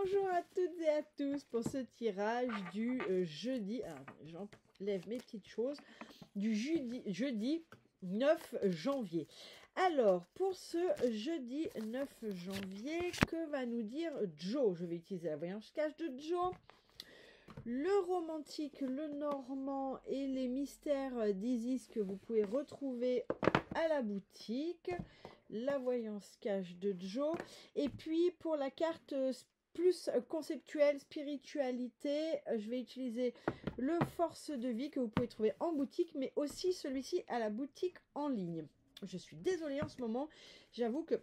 Bonjour à toutes et à tous pour ce tirage du jeudi. Alors, j'enlève mes petites choses. Du jeudi 9 janvier. Alors, pour ce jeudi 9 janvier, que va nous dire Joe? Je vais utiliser la voyance cache de Joe. Le romantique, le normand et les mystères d'Isis que vous pouvez retrouver à la boutique. La voyance cache de Joe. Et puis, pour la carte plus conceptuelle, spiritualité, je vais utiliser le force de vie que vous pouvez trouver en boutique, mais aussi celui-ci à la boutique en ligne. Je suis désolée en ce moment, j'avoue que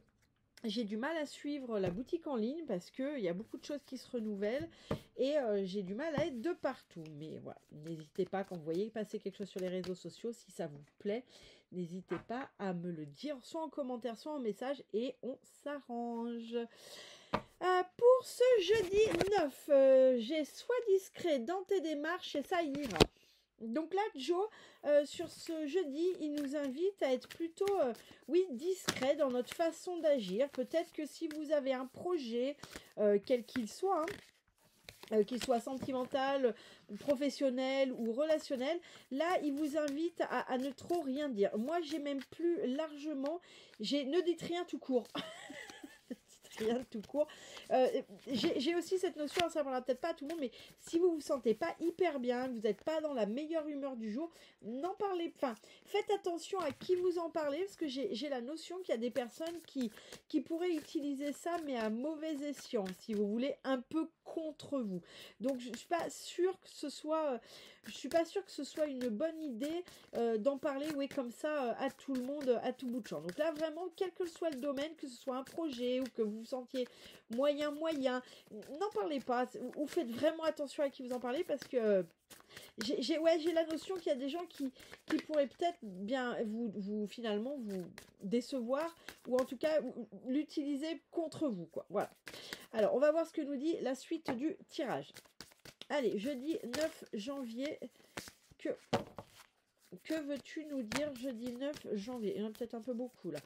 j'ai du mal à suivre la boutique en ligne parce qu'il y a beaucoup de choses qui se renouvellent et j'ai du mal à être de partout. Mais voilà, n'hésitez pas quand vous voyez passer quelque chose sur les réseaux sociaux, si ça vous plaît, n'hésitez pas à me le dire, soit en commentaire, soit en message et on s'arrange. Pour ce jeudi 9, j'ai sois discret dans tes démarches et ça ira. Donc là, Joe, sur ce jeudi, il nous invite à être plutôt, oui, discret dans notre façon d'agir. Peut-être que si vous avez un projet, quel qu'il soit, qu'il soit sentimental, professionnel ou relationnel, là, il vous invite à ne trop rien dire. Moi, j'ai même plus largement, ne dites rien tout court. Rien tout court. J'ai aussi cette notion, ça ne parlera peut-être pas à tout le monde, mais si vous vous sentez pas hyper bien, vous n'êtes pas dans la meilleure humeur du jour, n'en parlez pas. Faites attention à qui vous en parlez, parce que j'ai la notion qu'il y a des personnes qui pourraient utiliser ça, mais à mauvais escient, si vous voulez, un peu contre vous. Donc je suis pas sûre que ce soit, une bonne idée d'en parler, oui, comme ça à tout le monde, à tout bout de champ. Donc là vraiment, quel que soit le domaine, que ce soit un projet ou que vous vous sentiez moyen, n'en parlez pas, ou faites vraiment attention à qui vous en parlez, parce que j'ai la notion qu'il y a des gens qui pourraient peut-être bien finalement vous décevoir, ou en tout cas l'utiliser contre vous, quoi. Voilà. Alors, on va voir ce que nous dit la suite du tirage. Allez, jeudi 9 janvier, que veux-tu nous dire jeudi 9 janvier? Il y en a peut-être un peu beaucoup, là.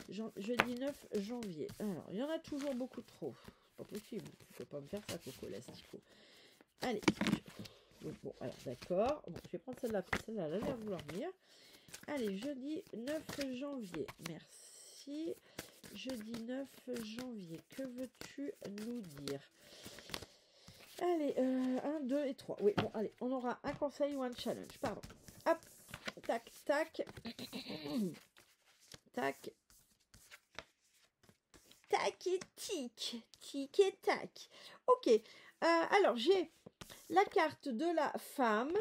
Jeudi 9 janvier. Alors, il y en a toujours beaucoup trop. C'est pas possible. Tu ne peux pas me faire ça, Coco Lastico. Allez. Bon, alors, d'accord. Bon, je vais prendre celle-là. Celle-là, elle a l'air de vouloir venir. Allez, jeudi 9 janvier. Merci. Jeudi 9 janvier. Que veux-tu nous dire? Allez, 1, 2 et 3. Oui, bon, allez. On aura un conseil ou un challenge. Pardon. Hop. Tac, tac. Tac. Tac et tic. Tic et tac. Ok. Alors, j'ai la carte de la femme.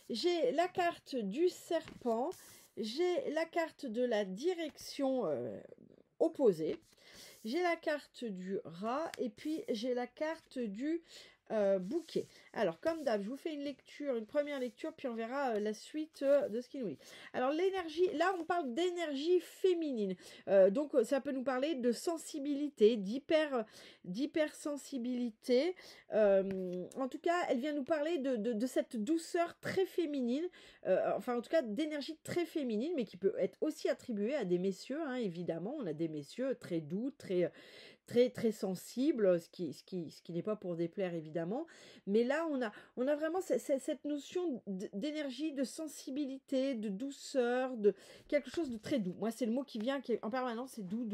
J'ai la carte du serpent. J'ai la carte de la direction opposée. J'ai la carte du rat. Et puis, j'ai la carte du bouquet. Alors, comme d'hab, je vous fais une première lecture, puis on verra la suite de ce qu'il nous dit. Alors, l'énergie, là, on parle d'énergie féminine. Donc, ça peut nous parler de sensibilité, d'hypersensibilité. En tout cas, elle vient nous parler de cette douceur très féminine, enfin, en tout cas, d'énergie très féminine, mais qui peut être aussi attribuée à des messieurs, hein, évidemment. On a des messieurs très doux, très sensible, ce qui n'est pas pour déplaire évidemment, mais là on a vraiment cette notion d'énergie, de sensibilité, de douceur, de quelque chose de très doux. Moi c'est le mot qui vient en permanence, c'est doux,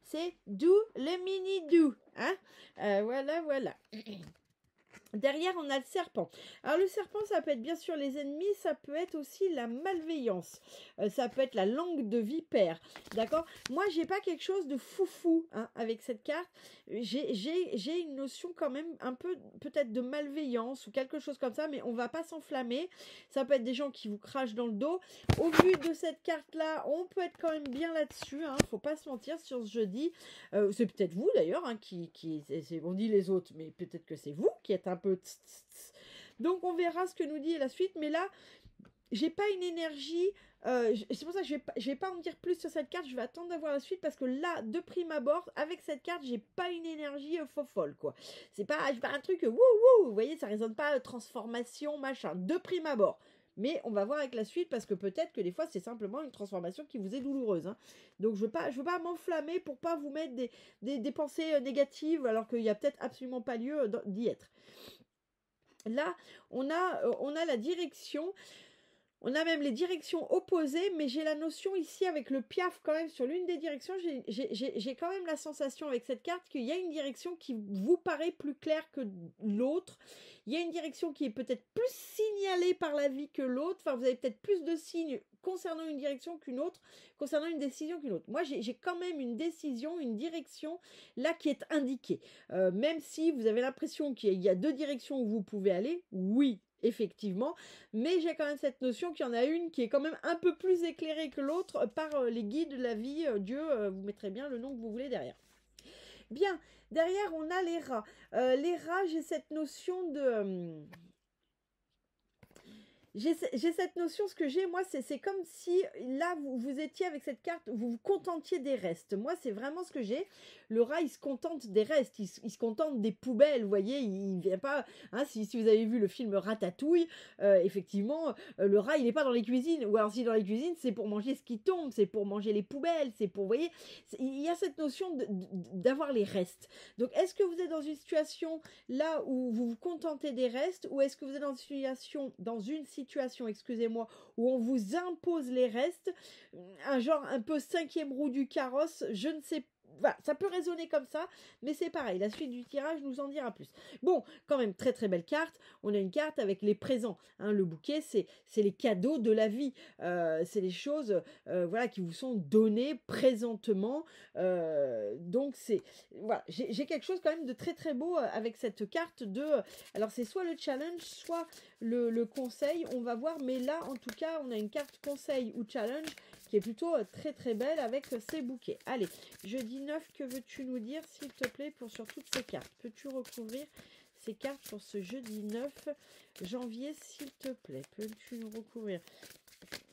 c'est doux, le mini doux, hein, voilà. Derrière, on a le serpent. Alors, le serpent, ça peut être bien sûr les ennemis, ça peut être aussi la malveillance. Ça peut être la langue de vipère. D'accord? Moi, j'ai pas quelque chose de foufou hein, avec cette carte. J'ai une notion quand même un peu peut-être de malveillance ou quelque chose comme ça, mais on va pas s'enflammer. Ça peut être des gens qui vous crachent dans le dos. Au vu de cette carte-là, on peut être quand même bien là-dessus. Hein, faut pas se mentir sur ce jeudi. C'est peut-être vous d'ailleurs hein, on dit les autres, mais peut-être que c'est vous qui êtes un peu. Donc on verra ce que nous dit la suite, mais là j'ai pas une énergie, c'est pour ça que je vais pas en dire plus sur cette carte, je vais attendre d'avoir la suite, parce que là de prime abord avec cette carte j'ai pas une énergie folle quoi, c'est pas un truc wouh, vous voyez, ça résonne pas transformation machin de prime abord. Mais on va voir avec la suite parce que peut-être que des fois c'est simplement une transformation qui vous est douloureuse. Hein. Donc je veux pas m'enflammer pour pas vous mettre des pensées négatives alors qu'il n'y a peut-être absolument pas lieu d'y être. Là, on a la direction. On a même les directions opposées, mais j'ai la notion ici avec le piaf quand même sur l'une des directions. J'ai quand même la sensation avec cette carte qu'il y a une direction qui vous paraît plus claire que l'autre. Il y a une direction qui est peut-être plus signalée par la vie que l'autre. Enfin, vous avez peut-être plus de signes concernant une direction qu'une autre, concernant une décision qu'une autre. Moi, j'ai quand même une décision, une direction là qui est indiquée. Même si vous avez l'impression qu'il y a deux directions où vous pouvez aller, oui, effectivement, mais j'ai quand même cette notion qu'il y en a une qui est quand même un peu plus éclairée que l'autre par les guides de la vie, Dieu, vous mettrez bien le nom que vous voulez derrière. Bien, derrière on a les rats. Les rats, j'ai cette notion de... J'ai cette notion, ce que j'ai, moi, c'est comme si, là, vous étiez avec cette carte, vous vous contentiez des restes. Moi, c'est vraiment ce que j'ai. Le rat, il se contente des restes, il se contente des poubelles, vous voyez, il vient pas... Hein, si vous avez vu le film Ratatouille, effectivement, le rat, il n'est pas dans les cuisines. Ou alors, si dans les cuisines, c'est pour manger ce qui tombe, c'est pour manger les poubelles, c'est pour, vous voyez, il y a cette notion d'avoir les restes. Donc, est-ce que vous êtes dans une situation, là, où vous vous contentez des restes, ou est-ce que vous êtes dans une situation, excusez-moi, où on vous impose les restes, un genre un peu cinquième roue du carrosse, je ne sais pas. Voilà, ça peut résonner comme ça, mais c'est pareil, la suite du tirage nous en dira plus. Bon, quand même, très très belle carte. On a une carte avec les présents. Hein, le bouquet, c'est les cadeaux de la vie. C'est les choses voilà, qui vous sont données présentement. Donc, voilà, j'ai quelque chose quand même de très très beau avec cette carte de... alors, c'est soit le challenge, soit le conseil. On va voir, mais là, en tout cas, on a une carte conseil ou challenge qui est plutôt très très belle avec ces bouquets. Allez, jeudi 9, que veux-tu nous dire, s'il te plaît, sur toutes ces cartes? Peux-tu recouvrir ces cartes pour ce jeudi 9 janvier, s'il te plaît? Peux-tu nous recouvrir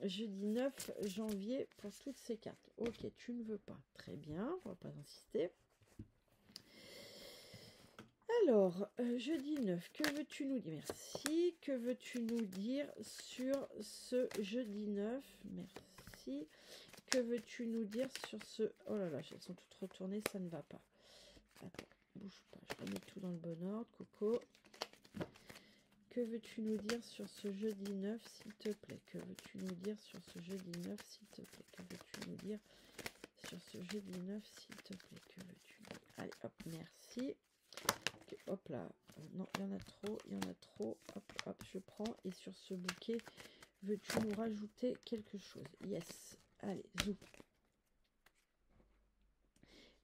jeudi 9 janvier pour toutes ces cartes? Ok, tu ne veux pas. Très bien, on va pas insister. Alors, jeudi 9, que veux-tu nous dire? Merci. Que veux-tu nous dire sur ce jeudi 9? Merci. Que veux-tu nous dire sur ce... Oh là là, elles sont toutes retournées, ça ne va pas. Attends, bouge pas, je remets tout dans le bon ordre, Coco. Que veux-tu nous dire sur ce jeudi 9, s'il te plaît? Que veux-tu nous dire sur ce jeudi 9, s'il te plaît? Que veux-tu nous dire sur ce jeudi 9, s'il te plaît? Que veux-tu nous dire? Allez, hop, merci. Okay, hop là. Non, il y en a trop. Hop, hop, je prends. Et sur ce bouquet, veux-tu nous rajouter quelque chose? Yes. Allez, zou.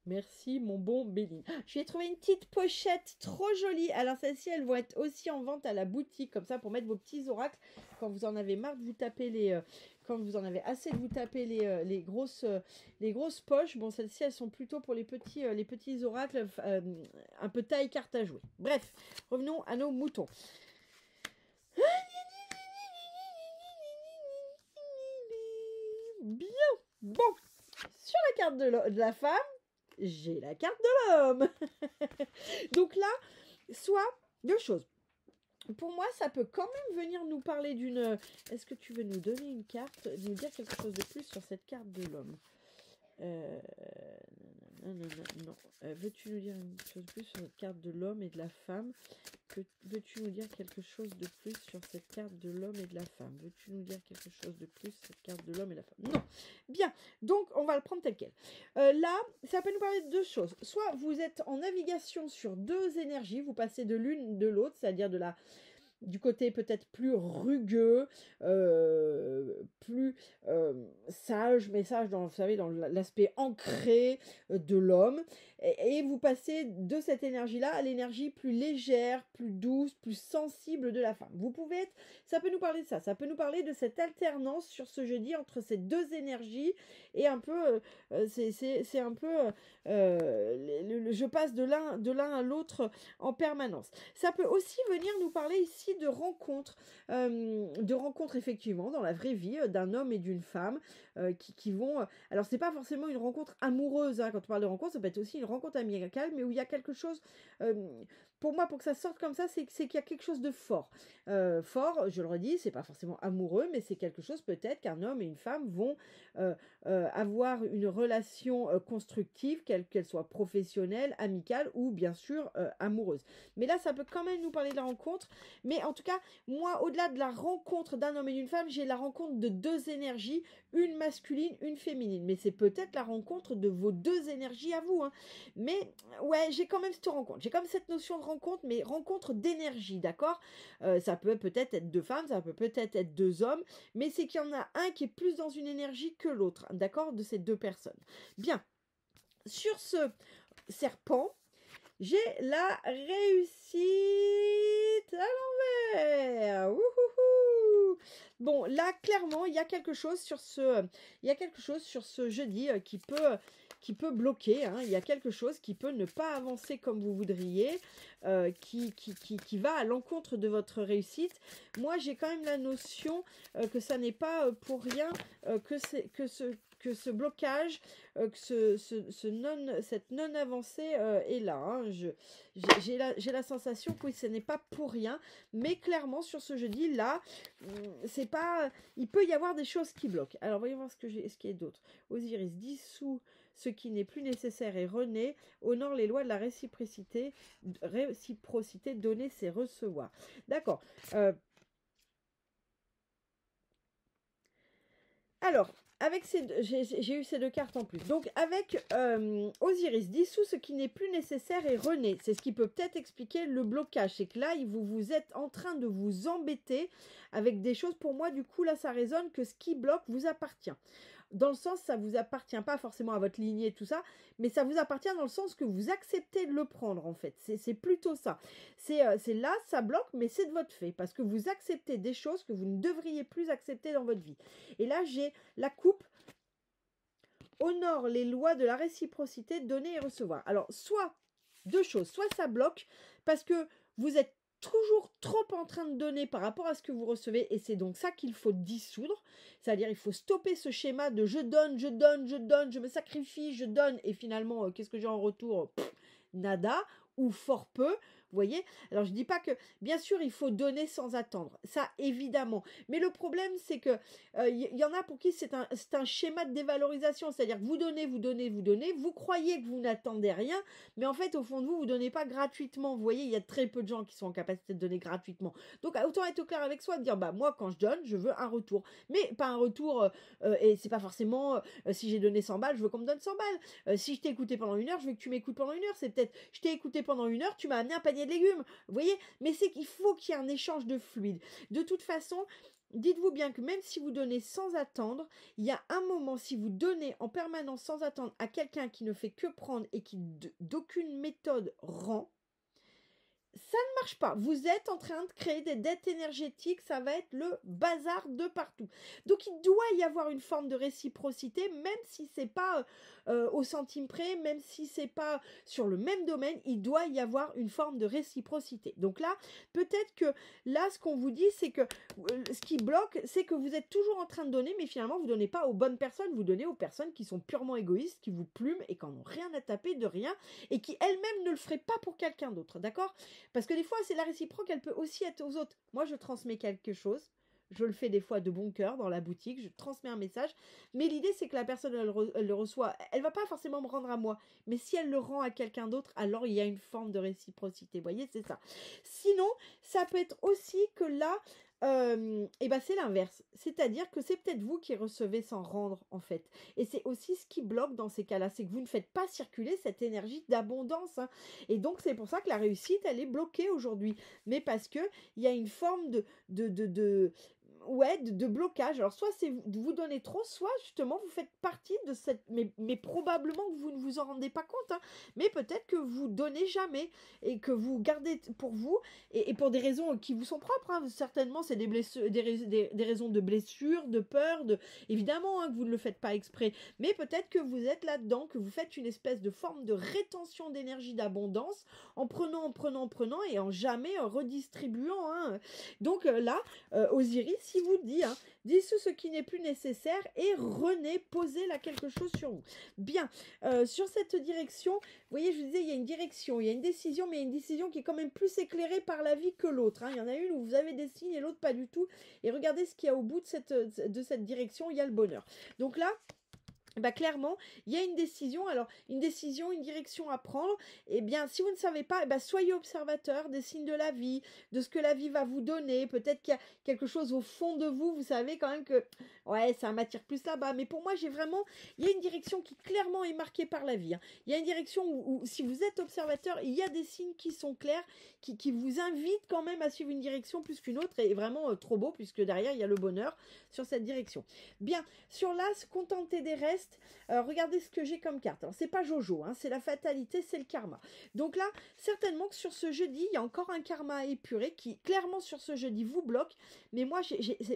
Merci, mon bon Béline. Je lui ai trouvé une petite pochette trop jolie. Alors, celles-ci, elles vont être aussi en vente à la boutique, comme ça, pour mettre vos petits oracles. Quand vous en avez marre de vous taper les... quand vous en avez assez de vous taper les grosses poches. Bon, celles-ci, elles sont plutôt pour les petits oracles, un peu taille carte à jouer. Bref, revenons à nos moutons. Bien. Bon, sur la carte de la femme, j'ai la carte de l'homme. Donc là, soit deux choses. Pour moi, ça peut quand même venir nous parler d'une... Est-ce que tu veux nous donner une carte, nous dire quelque chose de plus sur cette carte de l'homme? Non. Veux-tu nous dire une chose de plus sur cette carte de l'homme et de la femme? Veux-tu nous dire quelque chose de plus sur cette carte de l'homme et de la femme? Veux-tu nous dire quelque chose de plus sur cette carte de l'homme et de la femme? Non. Bien. Donc, on va le prendre tel quel. Là, ça peut nous parler de deux choses. Soit vous êtes en navigation sur deux énergies, vous passez de l'une de l'autre, c'est-à-dire du côté peut-être plus rugueux, plus sage, mais sage dans, vous savez, dans l'aspect ancré de l'homme, et vous passez de cette énergie-là à l'énergie plus légère, plus douce, plus sensible de la femme. Vous pouvez être, ça peut nous parler de ça peut nous parler de cette alternance sur ce jeudi entre ces deux énergies, et un peu, c'est un peu, je passe de l'un à l'autre en permanence. Ça peut aussi venir nous parler ici de rencontres effectivement dans la vraie vie d'un homme et d'une femme qui vont... alors c'est pas forcément une rencontre amoureuse, hein. Quand on parle de rencontre, ça peut être aussi une rencontre amicale, mais où il y a quelque chose, pour moi, pour que ça sorte comme ça, c'est qu'il y a quelque chose de fort. Fort, je le redis, c'est pas forcément amoureux, mais c'est quelque chose peut-être qu'un homme et une femme vont avoir une relation constructive, qu'elle soit professionnelle, amicale ou bien sûr amoureuse. Mais là, ça peut quand même nous parler de la rencontre. Mais en tout cas, moi, au-delà de la rencontre d'un homme et d'une femme, j'ai la rencontre de deux énergies, une masculine, une féminine. Mais c'est peut-être la rencontre de vos deux énergies à vous, hein. Mais ouais, j'ai quand même cette rencontre. J'ai quand même cette notion de rencontre, mais rencontre d'énergie, d'accord? Ça peut peut-être être deux femmes, ça peut peut-être être deux hommes, mais c'est qu'il y en a un qui est plus dans une énergie que l'autre, d'accord, de ces deux personnes. Bien, sur ce serpent, j'ai la réussite à l'envers. Wouhouhou. Bon, là, clairement, il y a quelque chose sur ce jeudi qui peut bloquer, hein. Il y a quelque chose qui peut ne pas avancer comme vous voudriez, qui va à l'encontre de votre réussite. Moi, j'ai quand même la notion que ça n'est pas pour rien que ce blocage, cette non-avancée est là, hein. J'ai la sensation que oui, ce n'est pas pour rien, mais clairement sur ce jeudi là, c'est pas, il peut y avoir des choses qui bloquent. Alors voyons voir ce qu'il y a d'autre. Osiris dissout ce qui n'est plus nécessaire et renaît, honore les lois de la réciprocité, donner c'est recevoir. D'accord. Alors, j'ai eu ces deux cartes en plus. Donc, avec Osiris, dissout ce qui n'est plus nécessaire et renaît. C'est ce qui peut peut-être expliquer le blocage. C'est que là, vous êtes en train de vous embêter avec des choses. Pour moi, du coup, là, ça résonne que ce qui bloque vous appartient. Dans le sens, ça vous appartient pas forcément à votre lignée, tout ça, mais ça vous appartient dans le sens que vous acceptez de le prendre, en fait. C'est plutôt ça. C'est là, ça bloque, mais c'est de votre fait, parce que vous acceptez des choses que vous ne devriez plus accepter dans votre vie. Et là, j'ai la coupe, honore les lois de la réciprocité, donner et recevoir. Alors, soit deux choses, soit ça bloque, parce que vous êtes toujours trop en train de donner par rapport à ce que vous recevez, et c'est donc ça qu'il faut dissoudre, c'est-à-dire il faut stopper ce schéma de je donne, je donne, je donne, je me sacrifie, je donne, et finalement, qu'est-ce que j'ai en retour? Nada, ou fort peu, vous voyez? Alors je dis pas que, bien sûr, il faut donner sans attendre, ça évidemment, mais le problème c'est que y en a pour qui c'est un schéma de dévalorisation, c'est-à-dire que vous donnez, vous donnez, vous donnez, vous croyez que vous n'attendez rien, mais en fait au fond de vous, vous donnez pas gratuitement, vous voyez, il y a très peu de gens qui sont en capacité de donner gratuitement, donc autant être au clair avec soi, de dire bah moi quand je donne, je veux un retour, mais pas un retour, et c'est pas forcément, si j'ai donné 100 balles, je veux qu'on me donne 100 balles, si je t'ai écouté pendant une heure, je veux que tu m'écoutes pendant une heure, c'est peut-être, je t'ai écouté pendant une heure, tu m'as amené un panier de légumes, vous voyez, mais c'est qu'il faut qu'il y ait un échange de fluide. De toute façon, dites-vous bien que même si vous donnez sans attendre, il y a un moment, si vous donnez en permanence sans attendre à quelqu'un qui ne fait que prendre et qui d'aucune méthode rend, ça ne marche pas. Vous êtes en train de créer des dettes énergétiques, ça va être le bazar de partout. Donc il doit y avoir une forme de réciprocité, même si c'est pas au centime près, même si c'est pas sur le même domaine, il doit y avoir une forme de réciprocité. Donc là, peut-être que là, ce qu'on vous dit, c'est que ce qui bloque, c'est que vous êtes toujours en train de donner, mais finalement, vous donnez pas aux bonnes personnes, vous donnez aux personnes qui sont purement égoïstes, qui vous plument et qui n'en ont rien à taper de rien, et qui elles-mêmes ne le feraient pas pour quelqu'un d'autre, d'accord? Parce que des fois, c'est la réciproque, elle peut aussi être aux autres. Moi, je transmets quelque chose. Je le fais des fois de bon cœur dans la boutique. Je transmets un message. Mais l'idée, c'est que la personne, elle le reçoit. Elle va pas forcément me rendre à moi. Mais si elle le rend à quelqu'un d'autre, alors il y a une forme de réciprocité. Vous voyez, c'est ça. Sinon, ça peut être aussi que là, et ben c'est l'inverse. C'est-à-dire que c'est peut-être vous qui recevez sans rendre, en fait. Et c'est aussi ce qui bloque dans ces cas-là. C'est que vous ne faites pas circuler cette énergie d'abondance, hein. Et donc, c'est pour ça que la réussite, elle est bloquée aujourd'hui. Mais parce que il y a une forme de blocage. Alors, soit c'est vous donnez trop, soit justement vous faites partie de cette... Mais probablement que vous ne vous en rendez pas compte, hein. Mais peut-être que vous donnez jamais et que vous gardez pour vous et pour des raisons qui vous sont propres, hein. Certainement, c'est des raisons de blessure, de peur, évidemment, hein, que vous ne le faites pas exprès. Mais peut-être que vous êtes là-dedans, que vous faites une espèce de forme de rétention d'énergie d'abondance en prenant et en jamais redistribuant, hein. Donc là, Osiris, ici vous dit, hein, dissous ce qui n'est plus nécessaire et renez, posez là quelque chose sur vous. Bien, sur cette direction, vous voyez, je vous disais, il y a une direction, il y a une décision, mais il y a une décision qui est quand même plus éclairée par la vie que l'autre. Hein. Il y en a une où vous avez des signes et l'autre pas du tout. Et regardez ce qu'il y a au bout de cette direction, il y a le bonheur. Donc là, bah clairement, il y a une décision, alors une décision, une direction à prendre. Eh bien, si vous ne savez pas, eh ben, soyez observateur des signes de la vie, de ce que la vie va vous donner. Peut-être qu'il y a quelque chose au fond de vous, vous savez quand même que, ouais, ça m'attire plus là-bas. Mais pour moi, j'ai vraiment, il y a une direction qui clairement est marquée par la vie. Hein. Il y a une direction où, si vous êtes observateur, il y a des signes qui sont clairs, qui vous invitent quand même à suivre une direction plus qu'une autre. Et vraiment trop beau, puisque derrière, il y a le bonheur sur cette direction. Bien, sur l'as, contenter des restes. Regardez ce que j'ai comme carte. Alors, c'est pas Jojo, hein, c'est la fatalité, c'est le karma. Donc là, certainement que sur ce jeudi, il y a encore un karma à épurer qui, clairement, sur ce jeudi, vous bloque. Mais moi,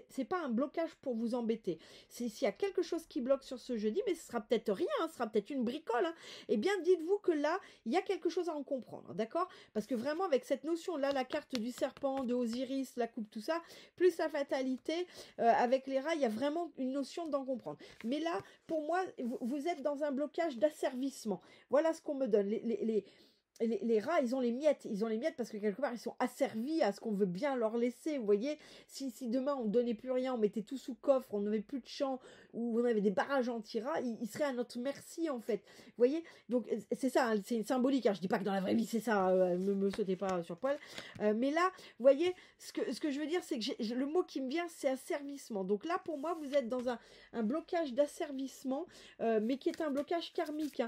c'est pas un blocage pour vous embêter. S'il y a quelque chose qui bloque sur ce jeudi, mais ce sera peut-être rien, hein, ce sera peut-être une bricole. Hein, eh bien, dites-vous que là, il y a quelque chose à en comprendre, d'accord? Parce que vraiment, avec cette notion-là, la carte du serpent, de Osiris, la coupe, tout ça, plus la fatalité, avec les rats, il y a vraiment une notion d'en comprendre. Mais là, pour moi, vous êtes dans un blocage d'asservissement. Voilà ce qu'on me donne. Les rats, ils ont les miettes. Ils ont les miettes parce que quelque part, ils sont asservis à ce qu'on veut bien leur laisser. Vous voyez, si demain, on ne donnait plus rien, on mettait tout sous coffre, on n'avait plus de champs, ou on avait des barrages anti-rats, ils seraient à notre merci, en fait. Vous voyez, donc c'est ça, hein, c'est symbolique. Hein. Je ne dis pas que dans la vraie vie, c'est ça. Ne me sautez pas sur poil. Mais là, vous voyez, ce que je veux dire, c'est que le mot qui me vient, c'est asservissement. Donc là, pour moi, vous êtes dans un blocage d'asservissement, mais qui est un blocage karmique, hein,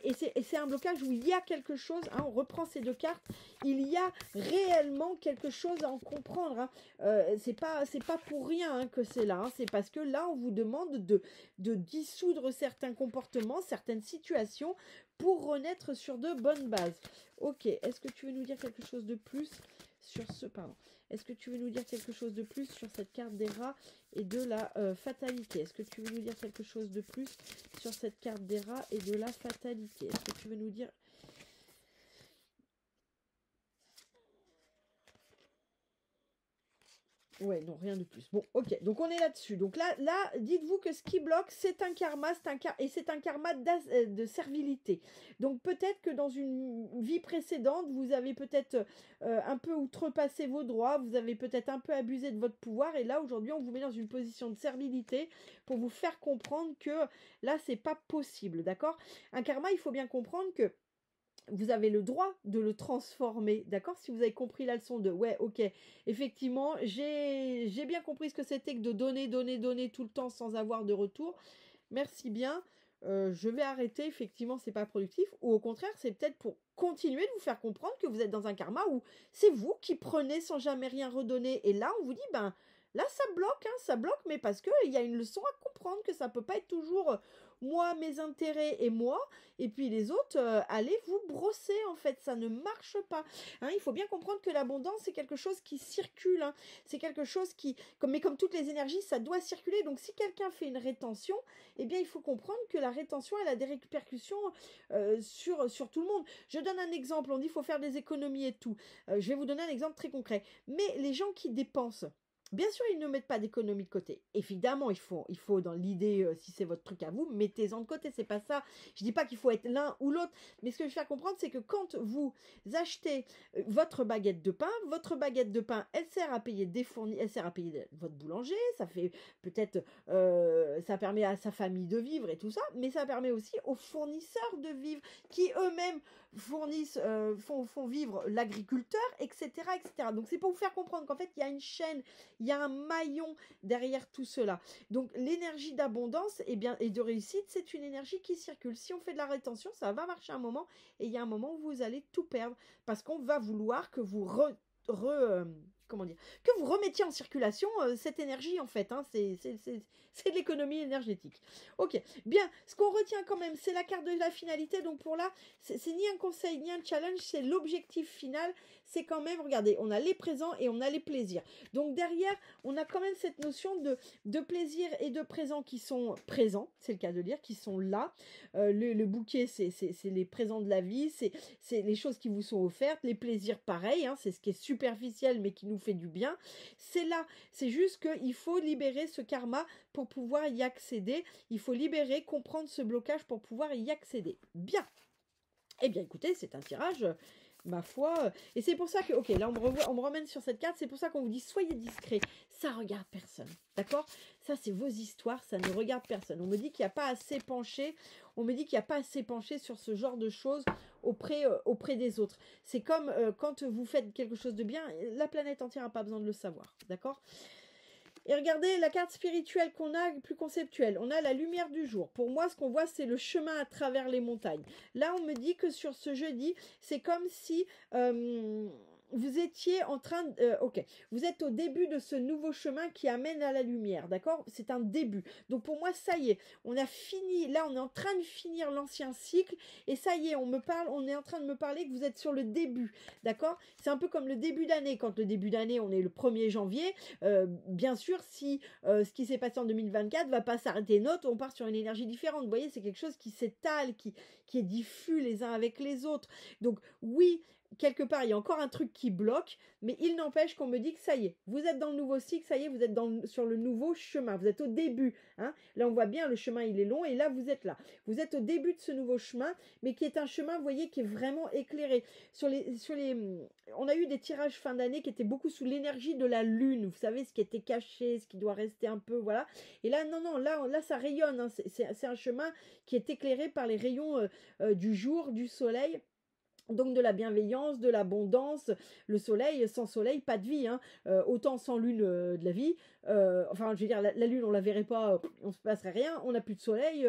et c'est un blocage où il y a quelque chose, hein, on reprend ces deux cartes, il y a réellement quelque chose à en comprendre. Hein. C'est pas pour rien hein, que c'est là, hein, c'est parce que là, on vous demande de dissoudre certains comportements, certaines situations, pour renaître sur de bonnes bases. Ok, est-ce que tu veux nous dire quelque chose de plus sur ce... Pardon. Est-ce que tu veux nous dire quelque chose de plus sur cette carte des rats et de la fatalité? Est-ce que tu veux nous dire quelque chose de plus sur cette carte des rats et de la fatalité? Est-ce que tu veux nous dire... Ouais, non, rien de plus. Bon, ok, donc on est là-dessus. Donc là, dites-vous que ce qui bloque, c'est un karma, et c'est un karma de servilité. Donc peut-être que dans une vie précédente, vous avez peut-être un peu outrepassé vos droits, vous avez peut-être un peu abusé de votre pouvoir, et là, aujourd'hui, on vous met dans une position de servilité pour vous faire comprendre que là, c'est pas possible, d'accord? Un karma, il faut bien comprendre que vous avez le droit de le transformer, d'accord? Si vous avez compris la leçon de, ouais, ok, effectivement, j'ai bien compris ce que c'était que de donner tout le temps sans avoir de retour. Merci bien, je vais arrêter, effectivement, c'est pas productif. Ou au contraire, c'est peut-être pour continuer de vous faire comprendre que vous êtes dans un karma où c'est vous qui prenez sans jamais rien redonner. Et là, on vous dit, ben, là, ça bloque, mais parce qu'il y a une leçon à comprendre, que ça peut pas être toujours moi, mes intérêts et moi, et puis les autres, allez vous brosser, en fait, ça ne marche pas. Hein, il faut bien comprendre que l'abondance, c'est quelque chose qui circule, hein. C'est quelque chose qui, mais comme toutes les énergies, ça doit circuler, donc si quelqu'un fait une rétention, eh bien, il faut comprendre que la rétention, elle a des répercussions sur tout le monde. Je donne un exemple, on dit qu'il faut faire des économies et tout. Je vais vous donner un exemple très concret. Mais les gens qui dépensent, bien sûr, ils ne mettent pas d'économie de côté. Évidemment, il faut dans l'idée, si c'est votre truc à vous, mettez-en de côté. C'est pas ça. Je dis pas qu'il faut être l'un ou l'autre. Mais ce que je veux faire comprendre, c'est que quand vous achetez votre baguette de pain, elle sert à payer elle sert à payer votre boulanger. Ça fait peut-être, ça permet à sa famille de vivre et tout ça. Mais ça permet aussi aux fournisseurs de vivre, qui eux-mêmes fournissent, font vivre l'agriculteur, etc., etc. Donc c'est pour vous faire comprendre qu'en fait, il y a une chaîne, il y a un maillon derrière tout cela. Donc l'énergie d'abondance et de réussite, c'est une énergie qui circule. Si on fait de la rétention, ça va marcher un moment, et il y a un moment où vous allez tout perdre, parce qu'on va vouloir que vous que vous remettiez en circulation cette énergie, en fait. Hein, c'est de l'économie énergétique. Ok, bien, ce qu'on retient quand même, c'est la carte de la finalité. Donc pour là, c'est ni un conseil, ni un challenge, c'est l'objectif final. C'est quand même, regardez, on a les présents et on a les plaisirs. Donc derrière, on a quand même cette notion de plaisir et de présent qui sont présents, c'est le cas de dire, qui sont là. Le bouquet, c'est les présents de la vie, c'est les choses qui vous sont offertes. Les plaisirs, pareil, hein, c'est ce qui est superficiel, mais qui nous fait du bien. C'est là, c'est juste qu'il faut libérer ce karma pour pouvoir y accéder. Il faut libérer, comprendre ce blocage pour pouvoir y accéder. Bien. Eh bien, écoutez, c'est un tirage, ma foi. Et c'est pour ça que, ok, là, on me ramène sur cette carte. C'est pour ça qu'on vous dit, soyez discret. Ça regarde personne. D'accord? Ça, c'est vos histoires. Ça ne regarde personne. On me dit qu'il n'y a pas assez penché. On me dit qu'il n'y a pas assez penché sur ce genre de choses auprès des autres. C'est comme quand vous faites quelque chose de bien, la planète entière n'a pas besoin de le savoir. D'accord? Et regardez la carte spirituelle qu'on a, plus conceptuelle. On a la lumière du jour. Pour moi, ce qu'on voit, c'est le chemin à travers les montagnes. Là, on me dit que sur ce jeudi, c'est comme si vous étiez en train de... ok, vous êtes au début de ce nouveau chemin qui amène à la lumière, d'accord? C'est un début. Donc pour moi, ça y est, on a fini. Là, on est en train de finir l'ancien cycle. Et ça y est, on est en train de me parler que vous êtes sur le début, d'accord? C'est un peu comme le début d'année. Quand le début d'année, on est le 1er janvier, bien sûr, si ce qui s'est passé en 2024 va pas s'arrêter net, on part sur une énergie différente. Vous voyez, c'est quelque chose qui s'étale, qui est diffus les uns avec les autres. Donc oui, quelque part, il y a encore un truc qui bloque, mais il n'empêche qu'on me dit que ça y est, vous êtes dans le nouveau cycle, ça y est, vous êtes sur le nouveau chemin, vous êtes au début. Hein. Là, on voit bien, le chemin, il est long, et là, vous êtes là. Vous êtes au début de ce nouveau chemin, mais qui est un chemin, vous voyez, qui est vraiment éclairé. On a eu des tirages fin d'année qui étaient beaucoup sous l'énergie de la lune, vous savez, ce qui était caché, ce qui doit rester un peu, voilà. Et là, non, là ça rayonne, hein. C'est un chemin qui est éclairé par les rayons du jour, du soleil. Donc de la bienveillance, de l'abondance, le soleil, sans soleil, pas de vie, hein. Autant sans lune de la vie, enfin je veux dire la lune on la verrait pas, on se passerait rien, on n'a plus de soleil,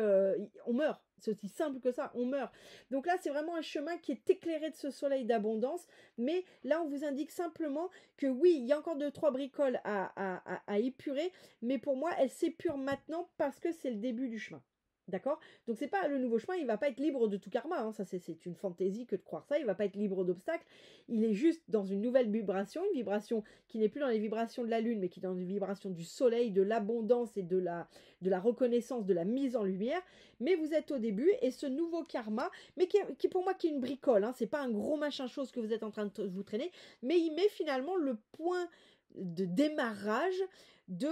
on meurt, c'est aussi simple que ça, on meurt. Donc là c'est vraiment un chemin qui est éclairé de ce soleil d'abondance, mais là on vous indique simplement que oui, il y a encore 2-3 bricoles à épurer, mais pour moi elles s'épurent maintenant parce que c'est le début du chemin. D'accord? Donc c'est pas le nouveau chemin, il va pas être libre de tout karma, hein. Ça c'est une fantaisie que de croire ça, il va pas être libre d'obstacles, il est juste dans une nouvelle vibration, une vibration qui n'est plus dans les vibrations de la lune, mais qui est dans les vibrations du soleil, de l'abondance et de la reconnaissance, de la mise en lumière, mais vous êtes au début, et ce nouveau karma, mais qui pour moi qui est une bricole, hein, c'est pas un gros machin chose que vous êtes en train de vous traîner, mais il met finalement le point de démarrage de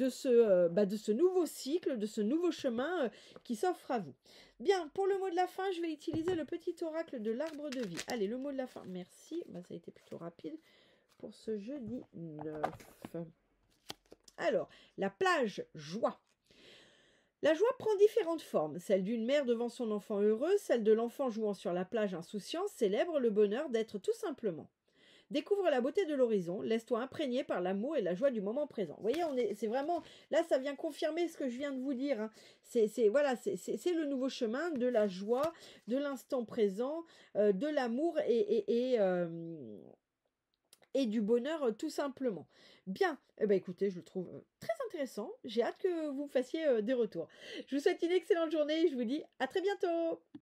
ce nouveau cycle, de ce nouveau chemin qui s'offre à vous. Bien, pour le mot de la fin, je vais utiliser le petit oracle de l'arbre de vie. Allez, le mot de la fin, merci. Ça a été plutôt rapide pour ce jeudi 9. Alors, la plage joie. La joie prend différentes formes, celle d'une mère devant son enfant heureux, celle de l'enfant jouant sur la plage insouciant, célèbre le bonheur d'être tout simplement. Découvre la beauté de l'horizon, laisse-toi imprégner par l'amour et la joie du moment présent. Vous voyez, c'est vraiment, là ça vient confirmer ce que je viens de vous dire. Hein. C'est le nouveau chemin de la joie, de l'instant présent, de l'amour et du bonheur tout simplement. Bien, écoutez, je le trouve très intéressant. J'ai hâte que vous fassiez des retours. Je vous souhaite une excellente journée et je vous dis à très bientôt.